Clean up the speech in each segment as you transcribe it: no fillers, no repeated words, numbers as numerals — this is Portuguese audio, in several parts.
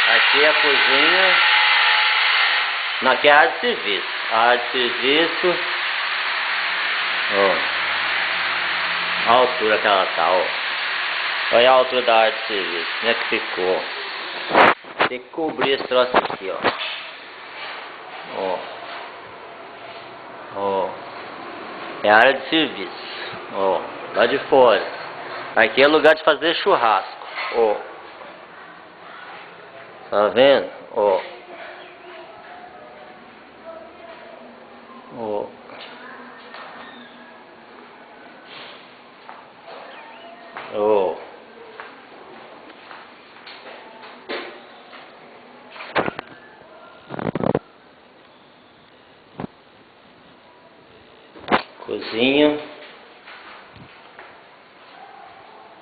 Aqui é a cozinha. Não, aqui é a área de serviço. A área de serviço. Ó. A altura que ela tá, ó. Olha a altura da área de serviço. Como é que ficou? Tem que cobrir esse troço aqui, ó. Ó. Ó. É a área de serviço. Ó. Lá de fora. Aqui é lugar de fazer churrasco. Ó. Tá vendo? Ó. Ó. Ó. Cozinha.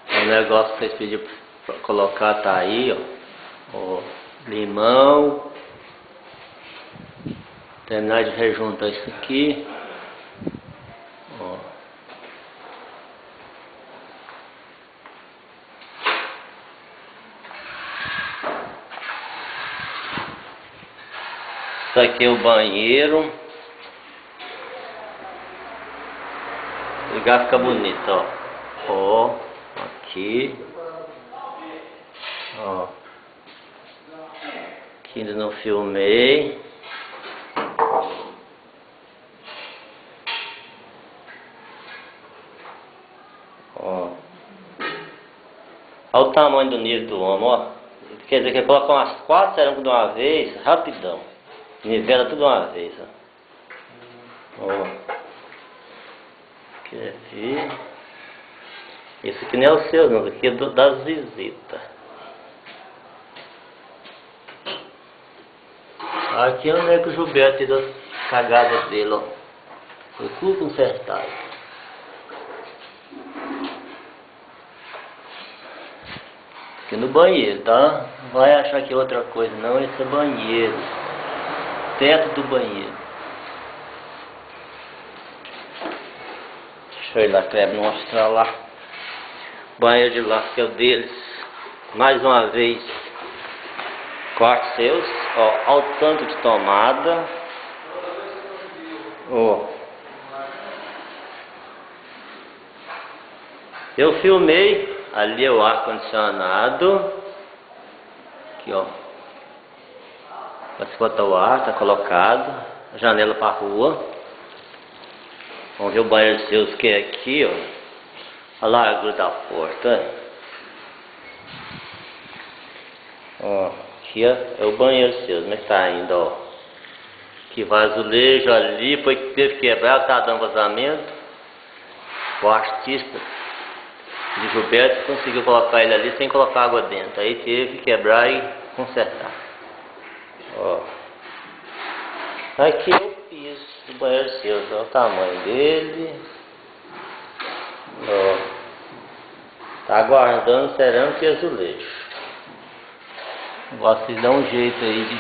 O negócio que vocês pediram pra colocar tá aí, ó. Ó. Limão. Terminar de rejuntar isso aqui. Ó. Isso aqui é o banheiro. O lugar fica bonito, ó. Ó. Aqui. Ó. Aqui ainda não filmei. Ó. Olha o tamanho do nível do homem, ó. Quer dizer que ele coloca umas 4 cerâmicas de uma vez, rapidão. Nivela tudo de uma vez, ó. Ó. Quer ver? Esse aqui não é o seu, não. Esse aqui é das visitas. Aqui é onde é que o Gilberto tira as cagadas dele, ó. Foi tudo consertado. Aqui no banheiro, tá? Não vai achar que é outra coisa, não. Esse é banheiro. Teto do banheiro. Deixa eu ir lá, Kleber, mostrar lá. Banheiro de lá, que é o deles. Mais uma vez. Quartos seus. Ó, ao tanto de tomada. Ó. Eu filmei. Ali é o ar-condicionado. Aqui, ó. Para esgotar o ar, tá colocado. A janela para rua. Vamos ver o banheiro seus que é aqui, ó. A largura da porta. Ó, aqui é o banheiro seu, como é que tá ainda, ó. Aqui vai azulejo ali, foi que teve que quebrar, tá dando vazamento. O artista de Gilberto conseguiu colocar ele ali sem colocar água dentro. Aí teve que quebrar e consertar. Ó. Aqui é o piso do banheiro seu, olha o tamanho dele. Ó. Tá aguardando cerâmica e azulejo. Gosto de dar um jeito aí de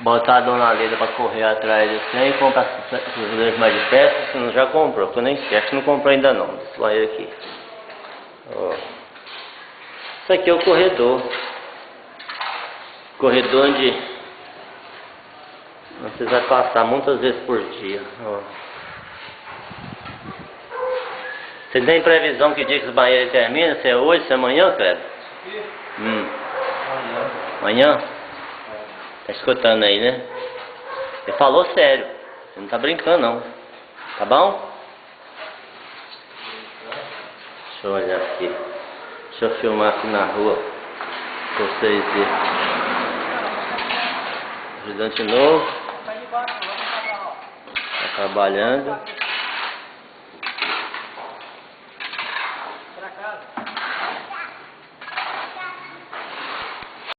botar a dona Leda pra correr atrás de você e comprar azulejo mais de peça. Você não já comprou, porque eu nem sei, acho que não comprou ainda não, desse banheiro aqui. Ó. Isso aqui é o corredor. Corredor onde você vai passar muitas vezes por dia. Ó. Você tem previsão que dia que os banheiros terminam? Se é hoje, se é amanhã, Cleber? Amanhã? Tá escutando aí, né? Ele falou sério. Você não tá brincando, não. Tá bom? Deixa eu olhar aqui. Deixa eu filmar aqui na rua pra vocês verem. Ajudante novo. Tá trabalhando.